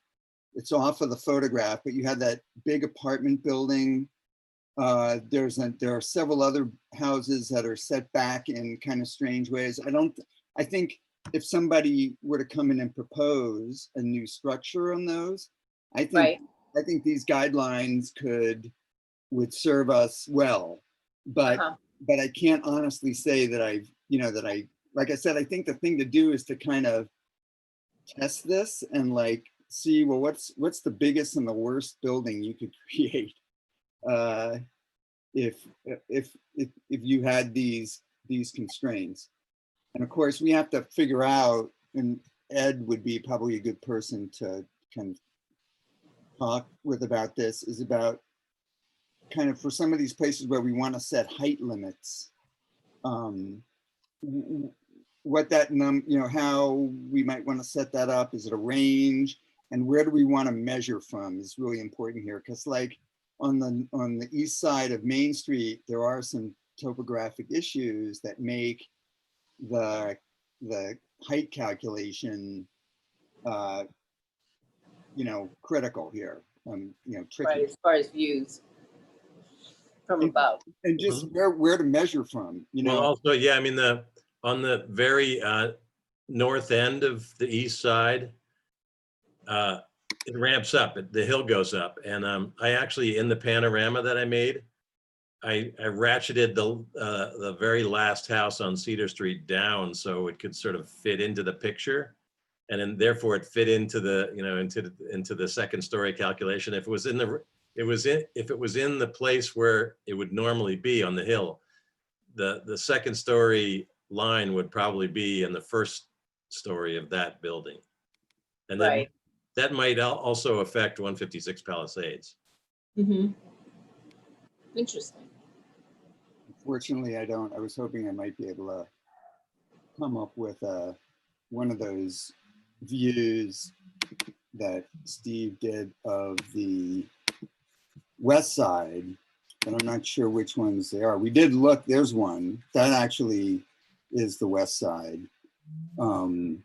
it's off of the photograph, but you have that big apartment building. There are several other houses that are set back in kind of strange ways. I think if somebody were to come in and propose a new structure on those, I think these guidelines would serve us well. But I can't honestly say that like I said, I think the thing to do is to kind of test this and see, well, what's the biggest and the worst building you could create if you had these these constraints. And of course, we have to figure out, and Ed would be probably a good person to kind of talk with about this, is about kind of for some of these places where we want to set height limits, what that how we might want to set that up. Is it a range? And where do we want to measure from is really important here. Because like on the east side of Main Street, there are some topographic issues that make the height calculation critical here, tricky. Right, as far as views from above. And just where to measure from, Well, also, yeah, I mean, on the very north end of the east side, it ramps up, the hill goes up. And I actually, in the panorama that I made, I ratcheted the very last house on Cedar Street down so it could sort of fit into the picture. And then therefore it fit into the, into the second story calculation. If it was in the place where it would normally be on the hill, the second story line would probably be in the first story of that building. And then Right. that might also affect 156 Palisades. Mm-hmm. Interesting. Unfortunately, I don't. I was hoping I might be able to come up with one of those views that Steve did of the west side, but I'm not sure which ones they are. We did look, there's one that actually is the west side. And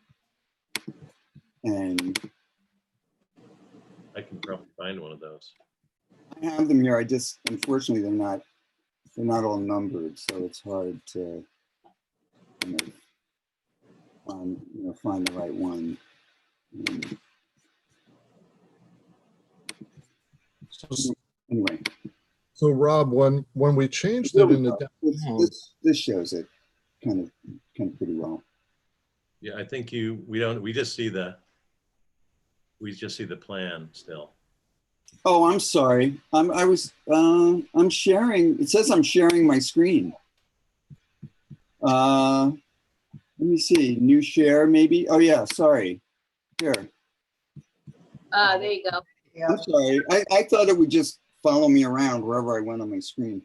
I can probably find one of those. I have them here. I just, unfortunately, they're not all numbered, so it's hard to kind of find the right one. Anyway. So Rob, when we changed it in the this shows it kind of pretty well. Yeah, I think we just see the plan still. Oh, I'm sorry. I'm sharing. It says I'm sharing my screen. Let me see. New share, maybe. Oh yeah. Sorry. Here. There you go. I'm sorry. I thought it would just follow me around wherever I went on my screen.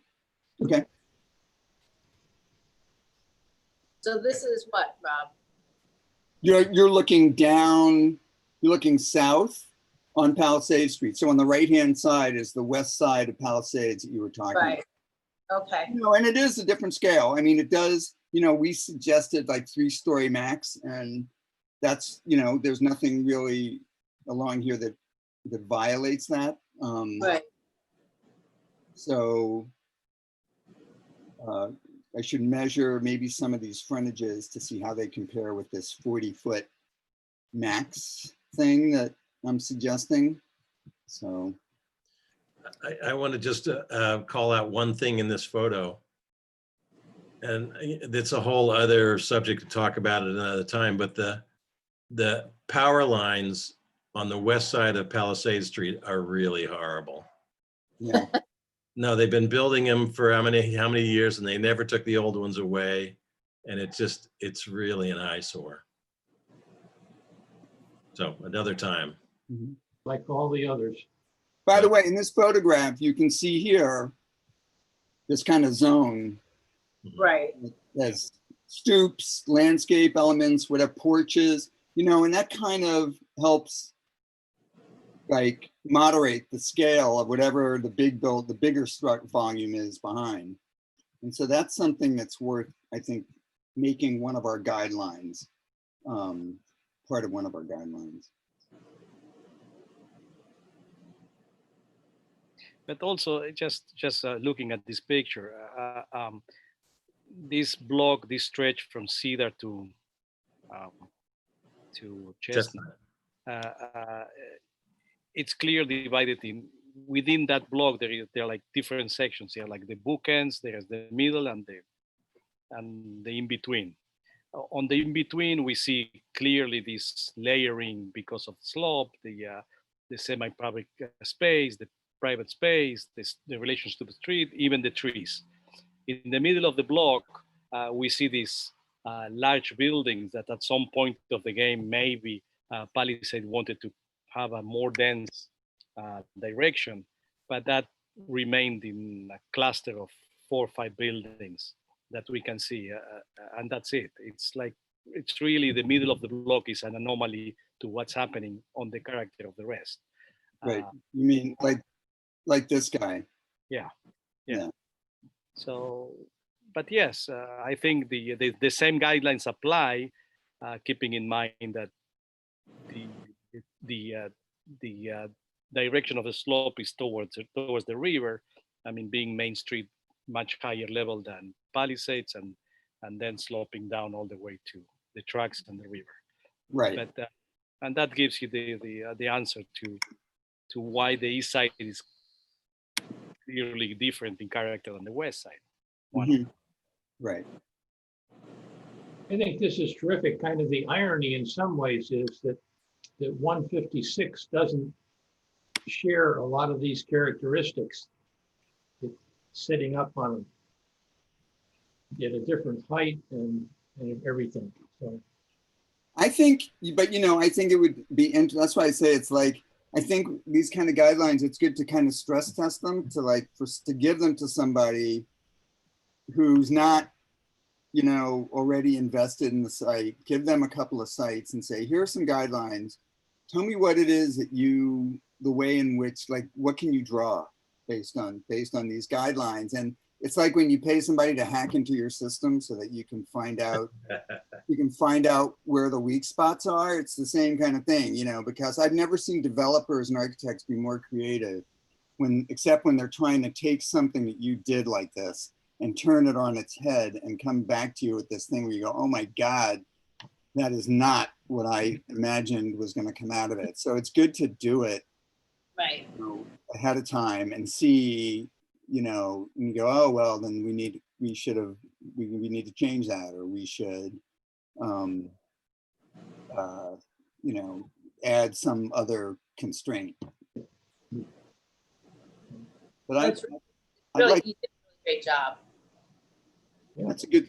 Okay. So this is what, Rob? You're looking down. You're looking south on Palisades Street. So on the right-hand side is the west side of Palisades that you were talking Right. about. Okay. And it is a different scale. I mean, it does, we suggested like 3-story max, and that's, there's nothing really along here that violates that. Right. So I should measure maybe some of these frontages to see how they compare with this 40-foot max thing that I'm suggesting. So I want to just call out one thing in this photo. And it's a whole other subject to talk about at another time, but the power lines on the west side of Palisade Street are really horrible. Yeah. No, they've been building them for how many years, and they never took the old ones away. And it's really an eyesore. So another time. Mm-hmm. Like all the others. By the way, in this photograph, you can see here this kind of zone. Right. As stoops, landscape elements, whatever, porches, and that kind of helps like moderate the scale of whatever the bigger volume is behind. And so that's something that's worth, I think, making one of our guidelines, part of one of our guidelines. But also just looking at this picture, this block, this stretch from Cedar to Chestnut, it's clearly divided within that block. There are like different sections here, like the bookends. There's the middle and the in between. On the in between, we see clearly this layering because of the slope, the semi-public space, the private space, the relations to the street, even the trees. In the middle of the block, we see these large buildings that at some point of the game, maybe Palisade wanted to have a more dense direction, but that remained in a cluster of 4 or 5 buildings that we can see, and that's it. It's really the middle of the block is an anomaly to what's happening on the character of the rest. Right. You mean like this guy? Yeah. So, but yes, I think the same guidelines apply, keeping in mind that the direction of the slope is towards the river. I mean, being Main Street much higher level than Palisades, and then sloping down all the way to the tracks and the river. Right. But and that gives you the answer to why the east side is clearly different in character than the west side. Mhm. Right. I think this is terrific. Kind of the irony in some ways is that 156 doesn't share a lot of these characteristics. It's sitting up on at a different height and everything. So I think, but I think it would be interesting. That's why I say it's like, I think these kind of guidelines, it's good to kind of stress test them to give them to somebody who's not, already invested in the site. Give them a couple of sites and say, here are some guidelines. Tell me what it is that the way in which, what can you draw based on these guidelines? And it's like when you pay somebody to hack into your system so that you can find out where the weak spots are. It's the same kind of thing, because I've never seen developers and architects be more creative except when they're trying to take something that you did like this and turn it on its head and come back to you with this thing where you go, oh my God, that is not what I imagined was going to come out of it. So it's good to do it Right. ahead of time and see, and you go, oh, well, then we need to change that, or we should, add some other constraint. But That's really, you did a really great job.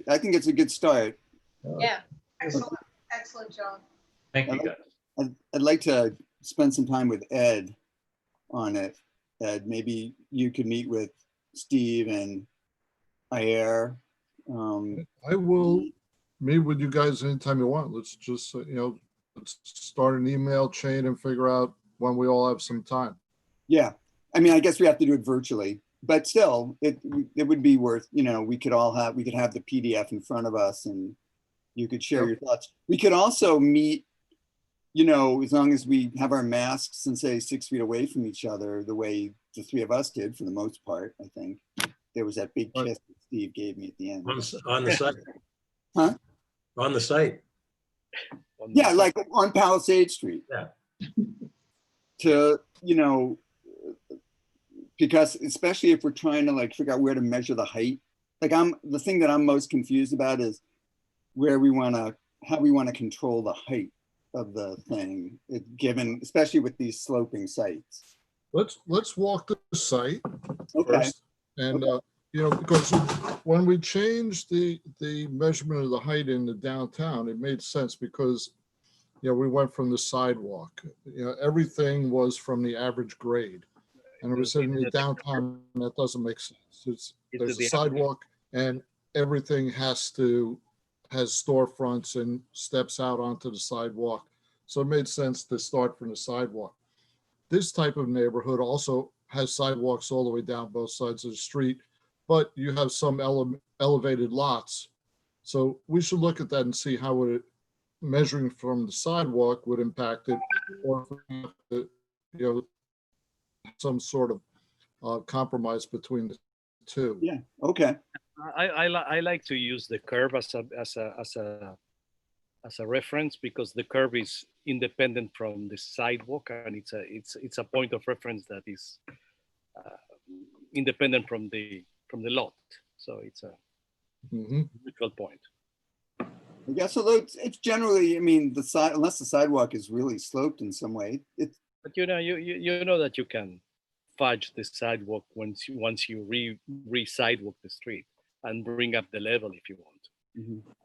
I think it's a good start. Yeah. Excellent job. Thank you, guys. I'd like to spend some time with Ed on it. Ed, maybe you could meet with Steve and Ayer. I will meet with you guys anytime you want. Let's just, let's start an email chain and figure out when we all have some time. Yeah. I mean, I guess we have to do it virtually, but still it would be worth, we could have the PDF in front of us and you could share your thoughts. We could also meet, as long as we have our masks and say 6 feet away from each other, the way the three of us did for the most part, I think. There was that big kiss that Steve gave me at the end. On the site. Huh? On the site. Yeah, like on Palisade Street. Yeah. To, because especially if we're trying to figure out where to measure the height. The thing that I'm most confused about is how we want to control the height of the thing, given, especially with these sloping sites. Let's walk the site Okay. first. And, because when we changed the measurement of the height in the downtown, it made sense because, we went from the sidewalk, everything was from the average grade. And it was in the downtown, that doesn't make sense. There's a sidewalk and everything has storefronts and steps out onto the sidewalk. So it made sense to start from the sidewalk. This type of neighborhood also has sidewalks all the way down both sides of the street, but you have some elevated lots. So we should look at that and see how measuring from the sidewalk would impact it, or some sort of compromise between the two. Yeah. Okay. I like to use the curve as a reference because the curve is independent from the sidewalk, and it's a point of reference that is independent from the lot. So it's a neutral point. I guess, although it's generally, I mean, unless the sidewalk is really sloped in some way, But you know that you can fudge the sidewalk once you re-sidewalk the street and bring up the level if you want.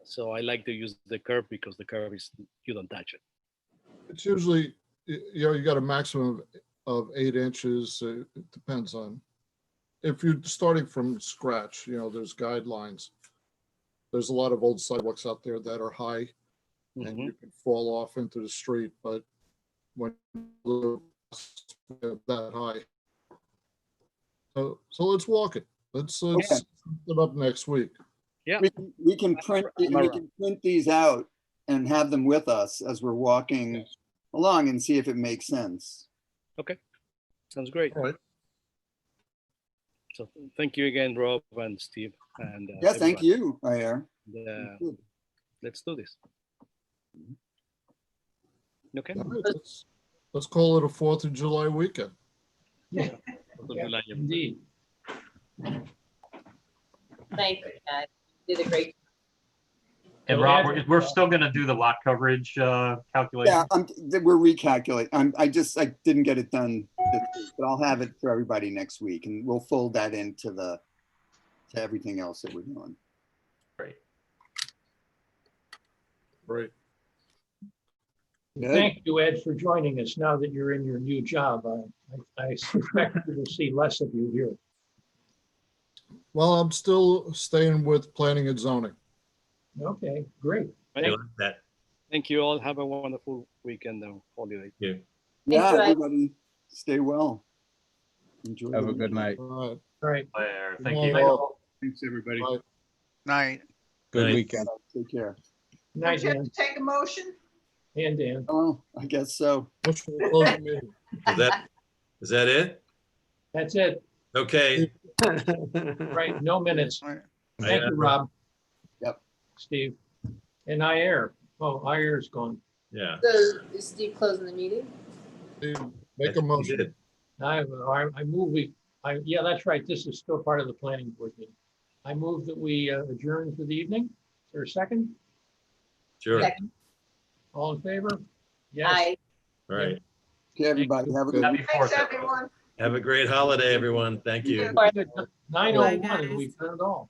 So I like to use the curb because the curb is, you don't touch it. It's usually, you got a maximum of 8 inches. It depends on, if you're starting from scratch, there's guidelines. There's a lot of old sidewalks out there that are high and you can fall off into the street, but when that high. So let's walk it. Let's set it up next week. Yeah. We can print these out and have them with us as we're walking along and see if it makes sense. Okay, sounds great. All right. So thank you again, Rob and Steve. And Yeah, thank you, Ayer. Let's do this. Okay. All right, let's call it a 4th of July weekend. Yeah, indeed. Thank you, guys. You did a great. And Rob, we're still going to do the lot coverage calculation. Yeah, we're recalculating. I didn't get it done this week, but I'll have it for everybody next week, and we'll fold that into to everything else that we're doing. Great. Great. Thank you, Ed, for joining us now that you're in your new job. I suspect we will see less of you here. Well, I'm still staying with planning and zoning. Okay, great. Thank you all. Have a wonderful weekend and holiday. Yeah. Yeah, everybody stay well. Enjoy. Have a good night. All right. Thank you. Thanks, everybody. Night. Good Night. weekend. Take care. Night, Don't you have Dan. to take a motion? And Dan. Oh, I guess so. Is that it? That's it. Okay. Right, no minutes. Thank you, Rob. Yep. Steve. And Ayer. Oh, Ayer's gone. Yeah. So is Steve closing the meeting? Make a motion. I move yeah, that's right. This is still part of the planning board meeting. I move that we adjourn for the evening. Is there a second? Sure. Second. All in favor? Yes. Aye. All right. Okay, everybody, have a good week. Thanks, everyone. Have a great holiday, everyone. Thank you. 9:01 and we've done it all.